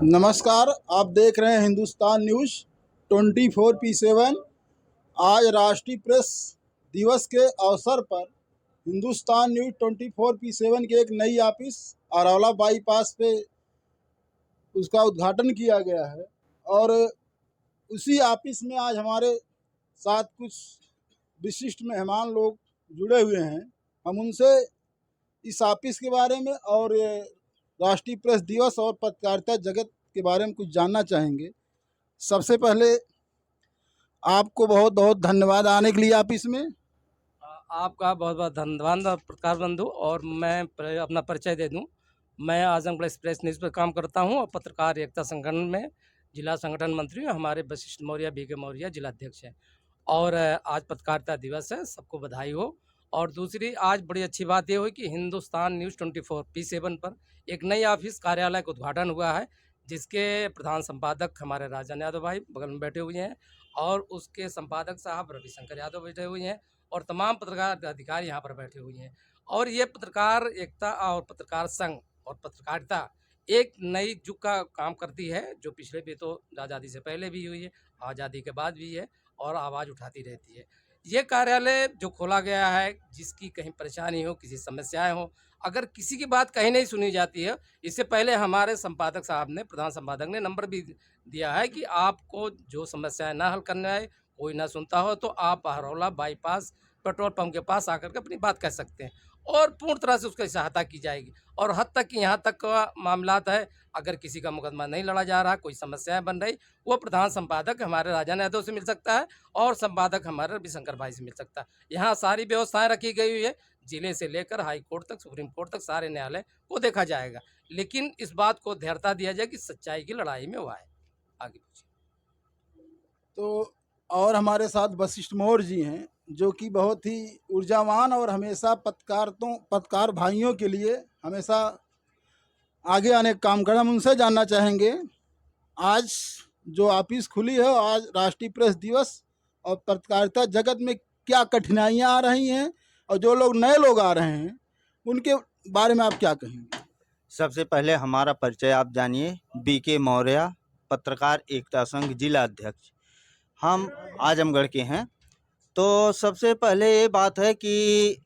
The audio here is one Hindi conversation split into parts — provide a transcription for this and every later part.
नमस्कार, आप देख रहे हैं हिंदुस्तान न्यूज़ 24/7। आज राष्ट्रीय प्रेस दिवस के अवसर पर हिंदुस्तान न्यूज़ 24/7 की एक नई ऑफिस अरौला बाईपास पे उसका उद्घाटन किया गया है। और उसी ऑफिस में आज हमारे साथ कुछ विशिष्ट मेहमान लोग जुड़े हुए हैं। हम उनसे इस ऑफिस के बारे में और ये राष्ट्रीय प्रेस दिवस और पत्रकारिता जगत के बारे में कुछ जानना चाहेंगे। सबसे पहले आपको बहुत बहुत धन्यवाद आने के लिए ऑफिस में। आपका बहुत बहुत धन्यवाद पत्रकार बंधु। और मैं अपना परिचय दे दूं। मैं आजमगढ़ एक्सप्रेस न्यूज़ पर काम करता हूं और पत्रकार एकता संगठन में जिला संगठन मंत्री हूं। हमारे वशिष्ठ मौर्य बीके मौर्य जिला अध्यक्ष हैं। और आज पत्रकारिता दिवस है, सबको बधाई हो। और दूसरी आज बड़ी अच्छी बात ये हुई कि हिंदुस्तान न्यूज़ 24/7 पर एक नई ऑफिस कार्यालय का उद्घाटन हुआ है, जिसके प्रधान संपादक हमारे राजन यादव भाई बगल में बैठे हुए हैं और उसके संपादक साहब रविशंकर यादव बैठे हुए हैं और तमाम पत्रकार अधिकारी यहाँ पर बैठे हुए हैं। और ये पत्रकार एकता और पत्रकार संघ और पत्रकारिता एक नई युग का काम करती है, जो पिछले भी तो आज़ादी से पहले भी हुई है, आज़ादी के बाद भी है और आवाज़ उठाती रहती है। ये कार्यालय जो खोला गया है, जिसकी कहीं परेशानी हो, किसी समस्याएं हो, अगर किसी की बात कहीं नहीं सुनी जाती है, इससे पहले हमारे संपादक साहब ने, प्रधान संपादक ने नंबर भी दिया है कि आपको जो समस्याएं ना हल करने आए, कोई ना सुनता हो, तो आप हरौला बाईपास पेट्रोल पंप के पास आकर के अपनी बात कह सकते हैं और पूर्ण तरह से उसकी सहायता की जाएगी। और हद तक कि यहाँ तक का मामलात है, अगर किसी का मुकदमा नहीं लड़ा जा रहा, कोई समस्याएं बन रही, वो प्रधान संपादक हमारे राजन यादव से मिल सकता है और संपादक हमारे रविशंकर भाई से मिल सकता है। यहाँ सारी व्यवस्थाएं रखी गई हुई है, जिले से लेकर हाई कोर्ट तक, सुप्रीम कोर्ट तक सारे न्यायालय को देखा जाएगा। लेकिन इस बात को धैर्यता दिया जाए कि सच्चाई की लड़ाई में हुआ है। आगे पूछिए। तो और हमारे साथ वशिष्ठ मौर्य जी हैं, जो कि बहुत ही ऊर्जावान और हमेशा पत्रकार भाइयों के लिए हमेशा आगे आने का काम कर रहे हैं। हम उनसे जानना चाहेंगे, आज जो ऑफिस खुली है, आज राष्ट्रीय प्रेस दिवस और पत्रकारिता जगत में क्या कठिनाइयाँ आ रही हैं और जो लोग नए लोग आ रहे हैं उनके बारे में आप क्या कहेंगे? सबसे पहले हमारा परिचय आप जानिए। बीके मौर्य, पत्रकार एकता संघ जिला अध्यक्ष। हम आजमगढ़ के हैं। तो सबसे पहले ये बात है कि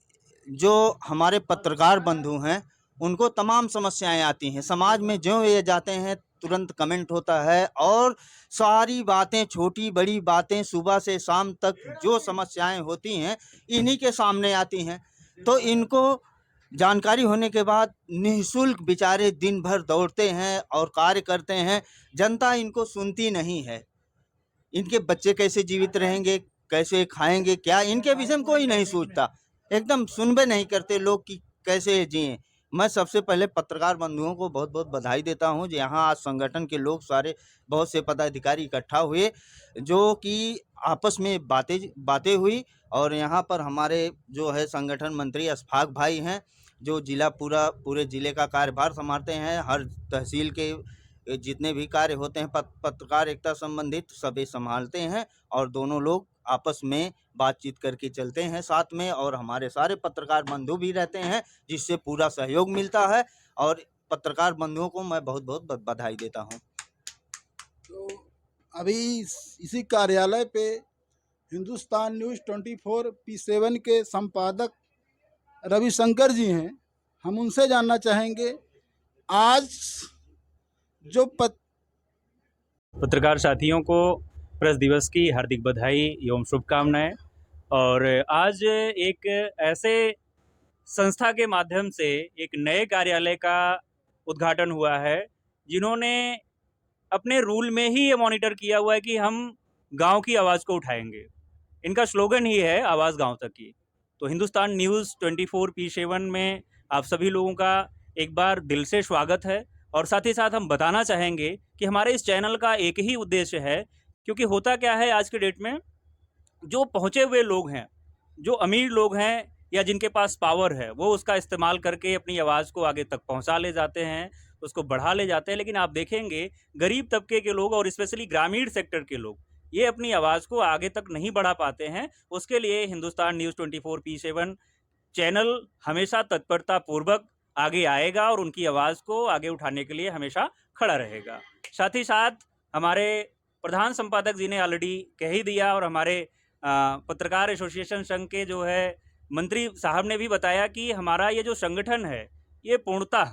जो हमारे पत्रकार बंधु हैं, उनको तमाम समस्याएं आती हैं। समाज में जो ये जाते हैं तुरंत कमेंट होता है और सारी बातें, छोटी बड़ी बातें, सुबह से शाम तक जो समस्याएं होती हैं इन्हीं के सामने आती हैं। तो इनको जानकारी होने के बाद निःशुल्क बेचारे दिन भर दौड़ते हैं और कार्य करते हैं। जनता इनको सुनती नहीं है। इनके बच्चे कैसे जीवित रहेंगे, कैसे खाएंगे, क्या, इनके विषय में कोई नहीं सोचता। एकदम सुनबे नहीं करते लोग कि कैसे जिएं। मैं सबसे पहले पत्रकार बंधुओं को बहुत बहुत बधाई देता हूं। यहाँ आज संगठन के लोग सारे, बहुत से पदाधिकारी इकट्ठा हुए, जो कि आपस में बातें हुई। और यहाँ पर हमारे जो है संगठन मंत्री अशफाक भाई हैं, जो पूरे जिले का कार्यभार संभालते हैं। हर तहसील के जितने भी कार्य होते हैं पत्रकार एकता संबंधित सभी संभालते हैं और दोनों लोग आपस में बातचीत करके चलते हैं साथ में। और हमारे सारे पत्रकार बंधु भी रहते हैं, जिससे पूरा सहयोग मिलता है। और पत्रकार बंधुओं को मैं बहुत बहुत बधाई देता हूं। तो अभी इसी कार्यालय पे हिंदुस्तान न्यूज़ 24/7 के संपादक रविशंकर जी हैं। हम उनसे जानना चाहेंगे, आज जो पत्रकार साथियों को प्रेस दिवस की हार्दिक बधाई एवं शुभकामनाएं। और आज एक ऐसे संस्था के माध्यम से एक नए कार्यालय का उद्घाटन हुआ है, जिन्होंने अपने रूल में ही ये मॉनिटर किया हुआ है कि हम गांव की आवाज़ को उठाएंगे। इनका स्लोगन ही है आवाज़ गांव तक की। तो हिंदुस्तान न्यूज़ 24/7 में आप सभी लोगों का एक बार दिल से स्वागत है। और साथ ही साथ हम बताना चाहेंगे कि हमारे इस चैनल का एक ही उद्देश्य है, क्योंकि होता क्या है आज के डेट में, जो पहुँचे हुए लोग हैं, जो अमीर लोग हैं या जिनके पास पावर है, वो उसका इस्तेमाल करके अपनी आवाज़ को आगे तक पहुँचा ले जाते हैं, उसको बढ़ा ले जाते हैं। लेकिन आप देखेंगे गरीब तबके के लोग और स्पेशली ग्रामीण सेक्टर के लोग ये अपनी आवाज़ को आगे तक नहीं बढ़ा पाते हैं। उसके लिए हिंदुस्तान न्यूज़ 24/7 चैनल हमेशा तत्परता पूर्वक आगे आएगा और उनकी आवाज़ को आगे उठाने के लिए हमेशा खड़ा रहेगा। साथ ही साथ हमारे प्रधान संपादक जी ने ऑलरेडी कह ही दिया और हमारे पत्रकार एसोसिएशन संघ के जो है मंत्री साहब ने भी बताया कि हमारा ये जो संगठन है ये पूर्णतः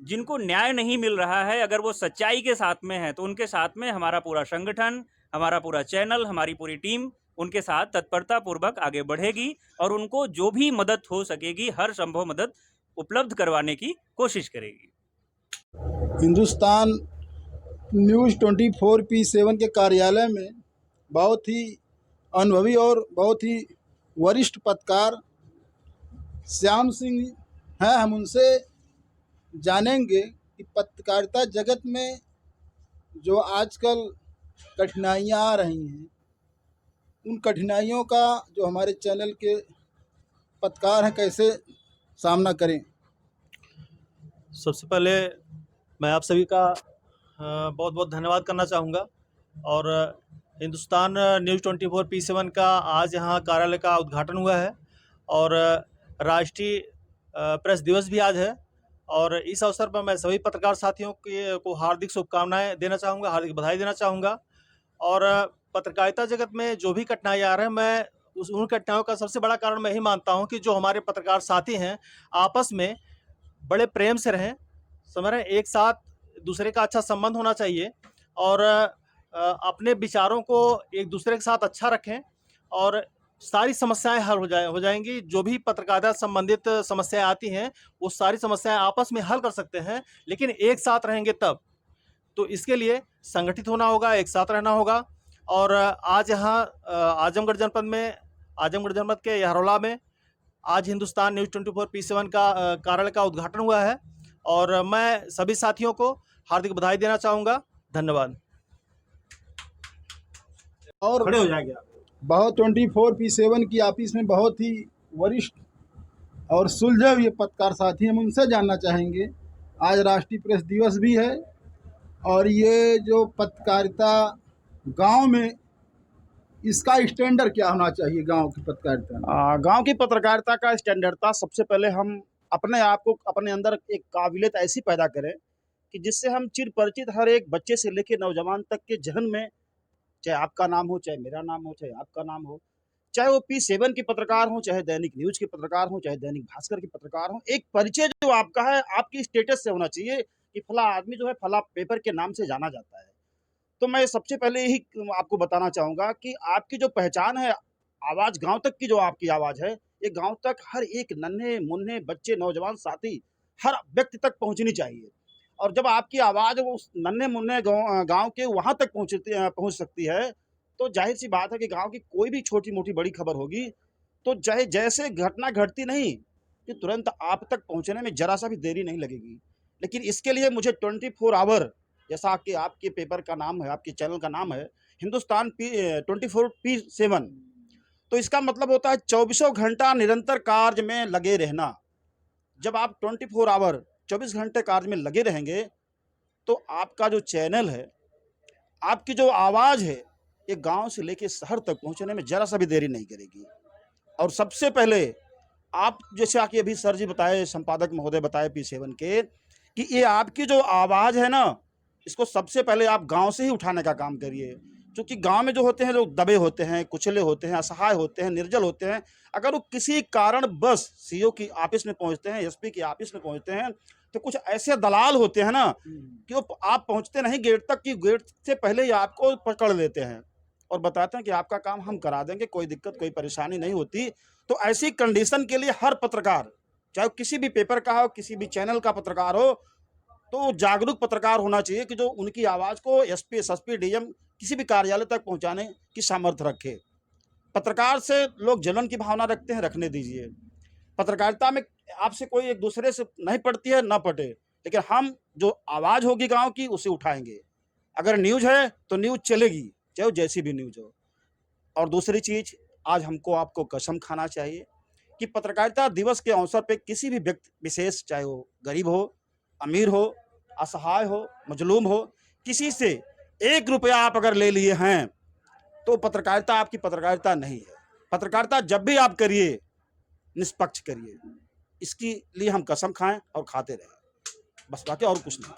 जिनको न्याय नहीं मिल रहा है, अगर वो सच्चाई के साथ में है तो उनके साथ में हमारा पूरा संगठन, हमारा पूरा चैनल, हमारी पूरी टीम उनके साथ तत्परता पूर्वक आगे बढ़ेगी और उनको जो भी मदद हो सकेगी हर संभव मदद उपलब्ध करवाने की कोशिश करेगी। हिंदुस्तान न्यूज़ 24/7 के कार्यालय में बहुत ही अनुभवी और बहुत ही वरिष्ठ पत्रकार श्याम सिंह हैं। हम उनसे जानेंगे कि पत्रकारिता जगत में जो आजकल कठिनाइयाँ आ रही हैं, उन कठिनाइयों का जो हमारे चैनल के पत्रकार हैं कैसे सामना करें। सबसे पहले मैं आप सभी का बहुत बहुत धन्यवाद करना चाहूँगा और हिंदुस्तान न्यूज़ 24/7 का आज यहाँ कार्यालय का उद्घाटन हुआ है और राष्ट्रीय प्रेस दिवस भी आज है और इस अवसर पर मैं सभी पत्रकार साथियों को हार्दिक शुभकामनाएं देना चाहूँगा, हार्दिक बधाई देना चाहूँगा। और पत्रकारिता जगत में जो भी कठिनाई आ रहे हैं, मैं उन कठिनाइयों का सबसे बड़ा कारण मैं ही मानता हूँ कि जो हमारे पत्रकार साथी हैं आपस में बड़े प्रेम से रहें, समझ रहे हैं, एक साथ दूसरे का अच्छा संबंध होना चाहिए और अपने विचारों को एक दूसरे के साथ अच्छा रखें और सारी समस्याएं हल हो जाएंगी। जो भी पत्रकारिता संबंधित समस्याएं आती हैं वो सारी समस्याएं आपस में हल कर सकते हैं, लेकिन एक साथ रहेंगे तब। तो इसके लिए संगठित होना होगा, एक साथ रहना होगा। और आज यहाँ आजमगढ़ जनपद के यहरौला में आज हिंदुस्तान न्यूज़ 24/7 का कार्यालय का उद्घाटन हुआ है और मैं सभी साथियों को हार्दिक बधाई देना चाहूँगा। धन्यवाद। और खड़े हो जाएंगे आप। बहुत 24/7 की ऑफिस में बहुत ही वरिष्ठ और सुलझे हुए पत्रकार साथी हम उनसे जानना चाहेंगे। आज राष्ट्रीय प्रेस दिवस भी है और ये जो पत्रकारिता गांव में, इसका स्टैंडर्ड क्या होना चाहिए गांव की पत्रकारिता? गांव की पत्रकारिता का स्टैंडर्ड था, सबसे पहले हम अपने आप को अपने अंदर एक काबिलियत ऐसी पैदा करें कि जिससे हम चिर परिचित हर एक बच्चे से लेकर नौजवान तक के जहन में, चाहे आपका नाम हो, चाहे मेरा नाम हो, चाहे आपका नाम हो, चाहे वो P7 के पत्रकार हो, चाहे दैनिक न्यूज के पत्रकार हो, चाहे दैनिक भास्कर के पत्रकार हो, एक परिचय जो आपका है आपकी स्टेटस से होना चाहिए कि फला आदमी जो है फला पेपर के नाम से जाना जाता है। तो मैं सबसे पहले यही आपको बताना चाहूँगा कि आपकी जो पहचान है, आवाज़ गाँव तक की जो आपकी आवाज़ है, ये गाँव तक हर एक नन्हे-मुन्ने बच्चे, नौजवान साथी, हर व्यक्ति तक पहुँचनी चाहिए। और जब आपकी आवाज़ वो उस नन्हे-मुन्ने गाँव के वहाँ तक पहुँच सकती है, तो ज़ाहिर-सी बात है कि गाँव की कोई भी छोटी-मोटी बड़ी खबर होगी, तो चाहे जैसे घटना घटती नहीं कि तुरंत आप तक पहुँचने में ज़रा-सा भी देरी नहीं लगेगी। लेकिन इसके लिए मुझे 24 आवर, जैसा कि आपके पेपर का नाम है, आपके चैनल का नाम है हिंदुस्तान 24/7, तो इसका मतलब होता है 24 घंटा निरंतर कार्य में लगे रहना। जब आप 24 आवर 24 घंटे कार्य में लगे रहेंगे तो आपका जो चैनल है, आपकी जो आवाज़ है, ये गांव से लेके शहर तक पहुंचने में ज़रा सा भी देरी नहीं करेगी। और सबसे पहले आप, जैसे कि अभी सर जी बताए, संपादक महोदय बताए P7 के, कि ये आपकी जो आवाज़ है ना, इसको सबसे पहले आप गांव से ही उठाने का काम करिए। क्योंकि गांव में जो होते हैं लोग दबे होते हैं, कुचले होते हैं, असहाय होते हैं, निर्जल होते हैं। अगर वो किसी कारण बस सीओ की ऑफिस में पहुंचते हैं, एसपी की ऑफिस में पहुंचते हैं, तो कुछ ऐसे दलाल होते हैं ना कि वो आप पहुंचते नहीं गेट तक, कि गेट से पहले ही आपको पकड़ लेते हैं और बताते हैं कि आपका काम हम करा देंगे, कोई दिक्कत कोई परेशानी नहीं होती। तो ऐसी कंडीशन के लिए हर पत्रकार, चाहे किसी भी पेपर का हो, किसी भी चैनल का पत्रकार हो, तो जागरूक पत्रकार होना चाहिए कि जो उनकी आवाज़ को एसपी, एसएसपी, डीएम किसी भी कार्यालय तक पहुंचाने की सामर्थ्य रखे। पत्रकार से लोग जलन की भावना रखते हैं, रखने दीजिए। पत्रकारिता में आपसे कोई एक दूसरे से नहीं पड़ती है, ना पटे, लेकिन हम जो आवाज़ होगी गांव की उसे उठाएंगे। अगर न्यूज़ है तो न्यूज़ चलेगी, चाहे वो जैसी भी न्यूज़ हो। और दूसरी चीज़, आज हमको आपको कसम खाना चाहिए कि पत्रकारिता दिवस के अवसर पर किसी भी व्यक्ति विशेष, चाहे वो गरीब हो, अमीर हो, असहाय हो, मजलूम हो, किसी से 1 रुपया आप अगर ले लिए हैं तो पत्रकारिता आपकी पत्रकारिता नहीं है। पत्रकारिता जब भी आप करिए, निष्पक्ष करिए, इसके लिए हम कसम खाएं और खाते रहें, बस बाकी और कुछ नहीं।